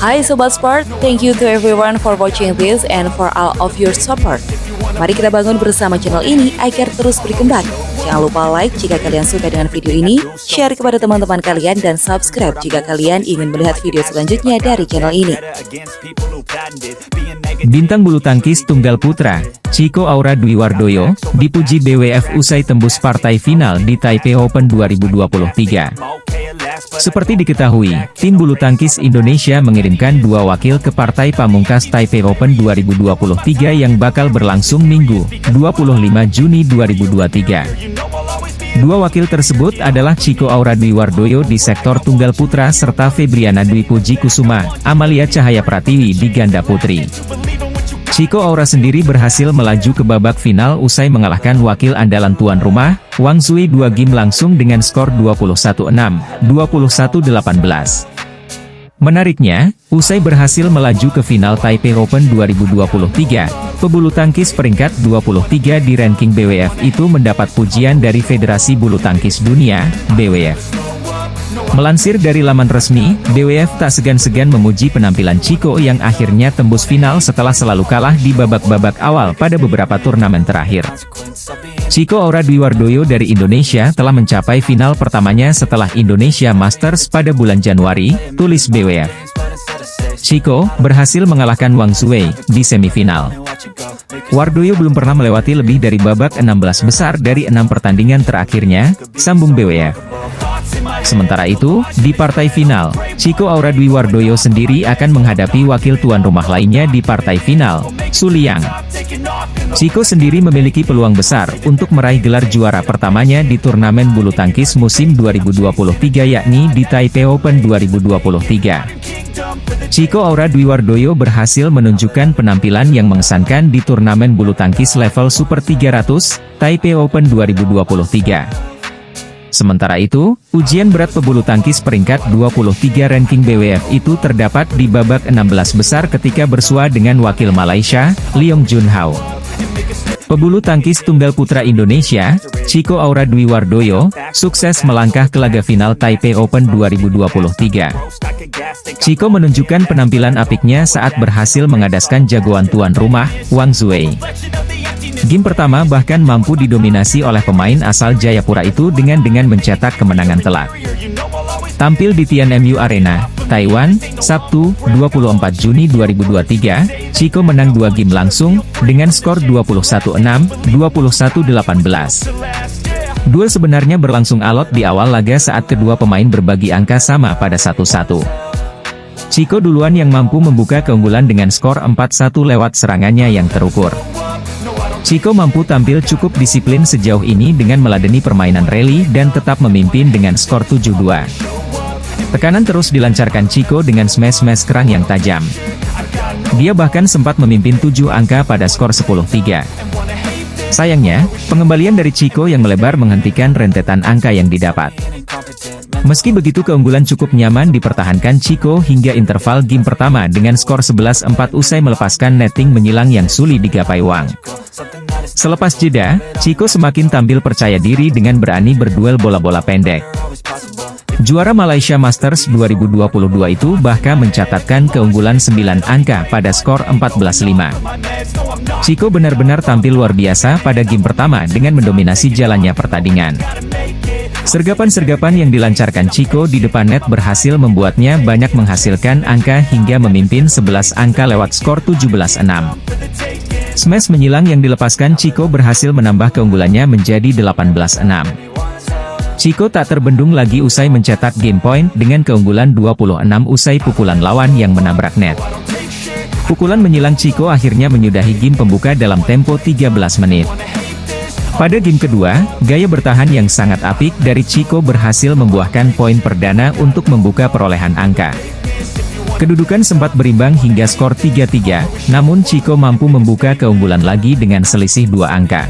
Hai Sobat Sport, thank you to everyone for watching this and for all of your support. Mari kita bangun bersama channel ini agar terus berkembang. Jangan lupa like jika kalian suka dengan video ini, share kepada teman-teman kalian, dan subscribe jika kalian ingin melihat video selanjutnya dari channel ini. Bintang bulu tangkis tunggal putra, Chico Aura Dwi Wardoyo, dipuji BWF usai tembus partai final di Taipei Open 2023. Seperti diketahui, tim bulu tangkis Indonesia mengirimkan 2 wakil ke partai pamungkas Taipei Open 2023 yang bakal berlangsung Minggu, 25 Juni 2023. 2 wakil tersebut adalah Chico Aura Dwi Wardoyo di sektor tunggal putra serta Febriana Dwi Puji Kusuma, Amalia Cahaya Pratiwi di ganda putri. Chico Aura sendiri berhasil melaju ke babak final usai mengalahkan wakil andalan tuan rumah, Wang Zui 2 game langsung dengan skor 21-6, 21-18. Menariknya, usai berhasil melaju ke final Taipei Open 2023, pebulu tangkis peringkat 23 di ranking BWF itu mendapat pujian dari Federasi Bulu Tangkis Dunia, BWF. Melansir dari laman resmi, BWF tak segan-segan memuji penampilan Chico yang akhirnya tembus final setelah selalu kalah di babak-babak awal pada beberapa turnamen terakhir. Chico Aura Dwi Wardoyo dari Indonesia telah mencapai final pertamanya setelah Indonesia Masters pada bulan Januari, tulis BWF. Chico berhasil mengalahkan Wang Zui di semifinal. Wardoyo belum pernah melewati lebih dari babak 16 besar dari 6 pertandingan terakhirnya, sambung BWF. Sementara itu, di partai final, Chico Aura Dwi Wardoyo sendiri akan menghadapi wakil tuan rumah lainnya di partai final, Su Liang. Chico sendiri memiliki peluang besar untuk meraih gelar juara pertamanya di turnamen bulu tangkis musim 2023 yakni di Taipei Open 2023. Chico Aura Dwi Wardoyo berhasil menunjukkan penampilan yang mengesankan di turnamen bulu tangkis level Super 300, Taipei Open 2023. Sementara itu, ujian berat pebulu tangkis peringkat 23 ranking BWF itu terdapat di babak 16 besar ketika bersua dengan wakil Malaysia, Leong Jun Hao. Pebulu tangkis tunggal putra Indonesia, Chico Aura Dwi Wardoyo, sukses melangkah ke laga final Taipei Open 2023. Chico menunjukkan penampilan apiknya saat berhasil mengadaskan jagoan tuan rumah, Wang Zui. Game pertama bahkan mampu didominasi oleh pemain asal Jayapura itu dengan mencetak kemenangan telak. Tampil di Tianmu Arena, Taiwan, Sabtu, 24 Juni 2023, Chico menang 2 game langsung, dengan skor 21-6, 21-18. Duel sebenarnya berlangsung alot di awal laga saat kedua pemain berbagi angka sama pada 1-1. Chico duluan yang mampu membuka keunggulan dengan skor 4-1 lewat serangannya yang terukur. Chico mampu tampil cukup disiplin sejauh ini dengan meladeni permainan rally dan tetap memimpin dengan skor 7-2. Tekanan terus dilancarkan Chico dengan smash-smash kerang yang tajam. Dia bahkan sempat memimpin 7 angka pada skor 10-3. Sayangnya, pengembalian dari Chico yang melebar menghentikan rentetan angka yang didapat. Meski begitu keunggulan cukup nyaman dipertahankan Chico hingga interval game pertama dengan skor 11-4 usai melepaskan netting menyilang yang sulit digapai Wang. Selepas jeda, Chico semakin tampil percaya diri dengan berani berduel bola-bola pendek. Juara Malaysia Masters 2022 itu bahkan mencatatkan keunggulan 9 angka pada skor 14-5. Chico benar-benar tampil luar biasa pada game pertama dengan mendominasi jalannya pertandingan. Sergapan-sergapan yang dilancarkan Chico di depan net berhasil membuatnya banyak menghasilkan angka hingga memimpin 11 angka lewat skor 17-6. Smash menyilang yang dilepaskan Chico berhasil menambah keunggulannya menjadi 18-6. Chico tak terbendung lagi usai mencetak game point dengan keunggulan 26 usai pukulan lawan yang menabrak net. Pukulan menyilang Chico akhirnya menyudahi game pembuka dalam tempo 13 menit. Pada game kedua, gaya bertahan yang sangat apik dari Chico berhasil membuahkan poin perdana untuk membuka perolehan angka. Kedudukan sempat berimbang hingga skor 3-3, namun Chico mampu membuka keunggulan lagi dengan selisih 2 angka.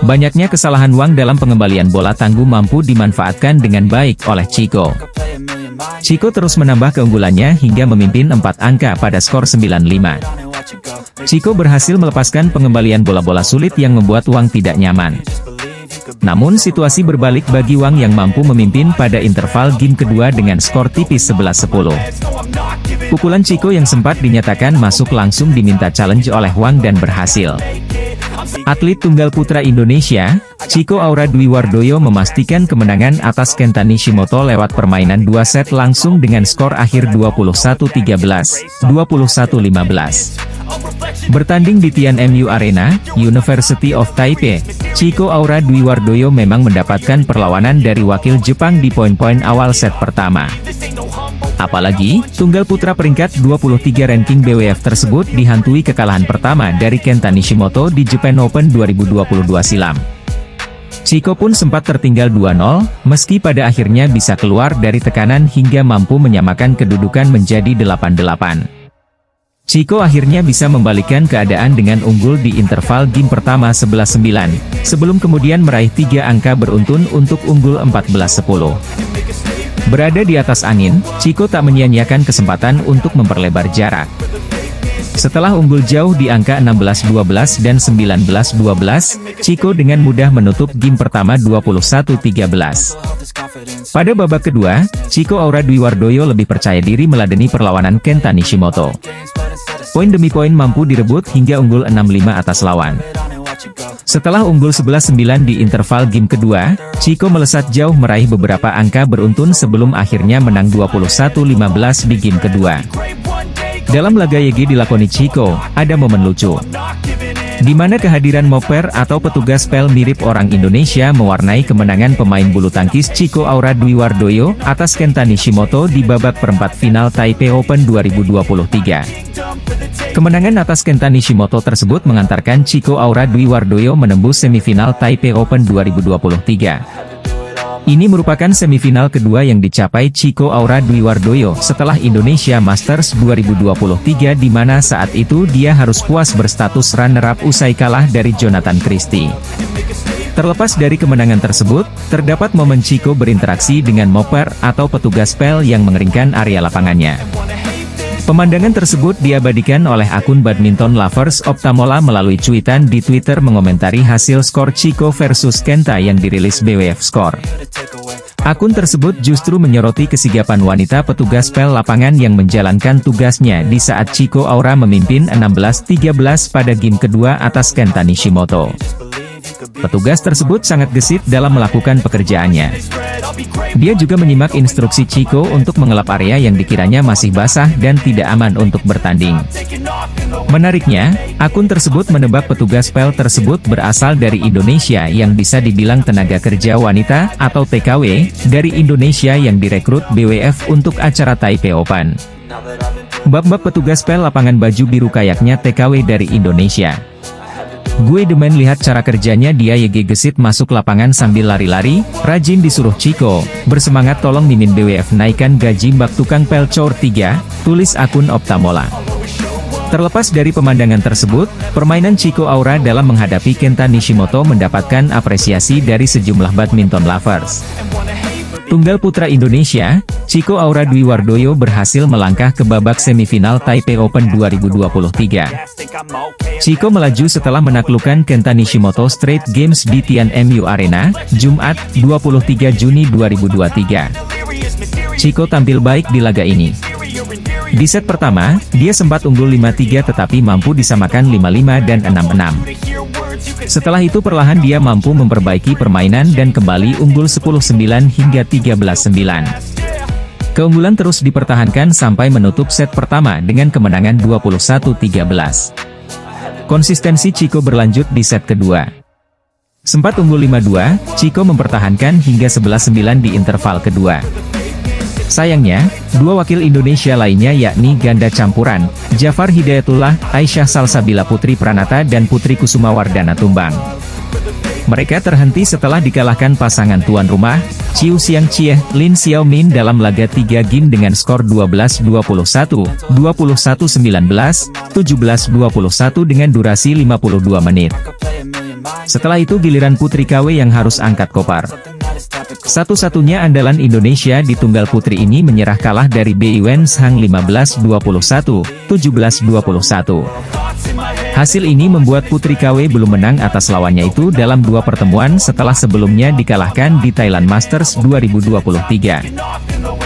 Banyaknya kesalahan Wang dalam pengembalian bola tangguh mampu dimanfaatkan dengan baik oleh Chico. Chico terus menambah keunggulannya hingga memimpin 4 angka pada skor 9-5. Chico berhasil melepaskan pengembalian bola-bola sulit yang membuat Wang tidak nyaman. Namun situasi berbalik bagi Wang yang mampu memimpin pada interval game kedua dengan skor tipis 11-10. Pukulan Chico yang sempat dinyatakan masuk langsung diminta challenge oleh Hwang dan berhasil. Atlet tunggal putra Indonesia, Chico Aura Dwi Wardoyo memastikan kemenangan atas Kenta Nishimoto lewat permainan 2 set langsung dengan skor akhir 21-13, 21-15. Bertanding di Tianmu Arena, University of Taipei, Chico Aura Dwi Wardoyo memang mendapatkan perlawanan dari wakil Jepang di poin-poin awal set pertama. Apalagi, tunggal putra peringkat 23 ranking BWF tersebut dihantui kekalahan pertama dari Kenta Nishimoto di Japan Open 2022 silam. Chico pun sempat tertinggal 2-0, meski pada akhirnya bisa keluar dari tekanan hingga mampu menyamakan kedudukan menjadi 8-8. Chico akhirnya bisa membalikkan keadaan dengan unggul di interval game pertama 11-9, sebelum kemudian meraih 3 angka beruntun untuk unggul 14-10. Berada di atas angin, Chico tak menyia-nyiakan kesempatan untuk memperlebar jarak. Setelah unggul jauh di angka 16-12 dan 19-12, Chico dengan mudah menutup game pertama 21-13. Pada babak kedua, Chico Aura Dwi Wardoyo lebih percaya diri meladeni perlawanan Kenta Nishimoto. Poin demi poin mampu direbut hingga unggul 6-5 atas lawan. Setelah unggul 11-9 di interval game kedua, Chico melesat jauh meraih beberapa angka beruntun sebelum akhirnya menang 21-15 di game kedua. Dalam laga YG dilakoni Chico, ada momen lucu, di mana kehadiran moper atau petugas pel mirip orang Indonesia mewarnai kemenangan pemain bulu tangkis Chico Aura Dwi Wardoyo atas Kenta Nishimoto di babak perempat final Taipei Open 2023. Kemenangan atas Kenta Nishimoto tersebut mengantarkan Chico Aura Dwi Wardoyo menembus semifinal Taipei Open 2023. Ini merupakan semifinal kedua yang dicapai Chico Aura Dwi Wardoyo setelah Indonesia Masters 2023 di mana saat itu dia harus puas berstatus runner-up usai kalah dari Jonathan Christie. Terlepas dari kemenangan tersebut, terdapat momen Chico berinteraksi dengan moper atau petugas pel yang mengeringkan area lapangannya. Pemandangan tersebut diabadikan oleh akun Badminton Lovers Optamola melalui cuitan di Twitter mengomentari hasil skor Chico versus Kenta yang dirilis BWF Score. Akun tersebut justru menyoroti kesigapan wanita petugas pel lapangan yang menjalankan tugasnya di saat Chico Aura memimpin 16-13 pada game kedua atas Kenta Nishimoto. Petugas tersebut sangat gesit dalam melakukan pekerjaannya. Dia juga menyimak instruksi Chico untuk mengelap area yang dikiranya masih basah dan tidak aman untuk bertanding. Menariknya, akun tersebut menebak petugas pel tersebut berasal dari Indonesia yang bisa dibilang tenaga kerja wanita atau TKW dari Indonesia yang direkrut BWF untuk acara Taipei Open. Bab-bab petugas pel lapangan baju biru kayaknya TKW dari Indonesia. Gue demen lihat cara kerjanya, dia YG gesit masuk lapangan sambil lari-lari, rajin disuruh Chico, bersemangat tolong mimin BWF naikkan gaji mbak tukang pel cor 3, tulis akun Optamola. Terlepas dari pemandangan tersebut, permainan Chico Aura dalam menghadapi Kenta Nishimoto mendapatkan apresiasi dari sejumlah badminton lovers. Tunggal putra Indonesia, Chico Aura Dwi Wardoyo berhasil melangkah ke babak semifinal Taipei Open 2023. Chico melaju setelah menaklukkan Kenta Nishimoto straight games di Tianmu Arena, Jumat, 23 Juni 2023. Chico tampil baik di laga ini. Di set pertama, dia sempat unggul 5-3 tetapi mampu disamakan 5-5 dan 6-6. Setelah itu perlahan dia mampu memperbaiki permainan dan kembali unggul 10-9 hingga 13-9. Keunggulan terus dipertahankan sampai menutup set pertama dengan kemenangan 21-13. Konsistensi Chico berlanjut di set kedua. Sempat unggul 5-2, Chico mempertahankan hingga 11-9 di interval kedua. Sayangnya, dua wakil Indonesia lainnya yakni ganda campuran, Jafar Hidayatullah, Aisyah Salsabila Putri Pranata dan Putri Kusuma Wardana tumbang. Mereka terhenti setelah dikalahkan pasangan tuan rumah, Chiu Xiang Chieh, Lin Xiaomin dalam laga 3 game dengan skor 12-21, 21-19, 17-21 dengan durasi 52 menit. Setelah itu giliran Putri KW yang harus angkat kopar. Satu-satunya andalan Indonesia di tunggal putri ini menyerah kalah dari Bei Wen Zhang 15-21, 17-21. Hasil ini membuat Putri KW belum menang atas lawannya itu dalam 2 pertemuan setelah sebelumnya dikalahkan di Thailand Masters 2023.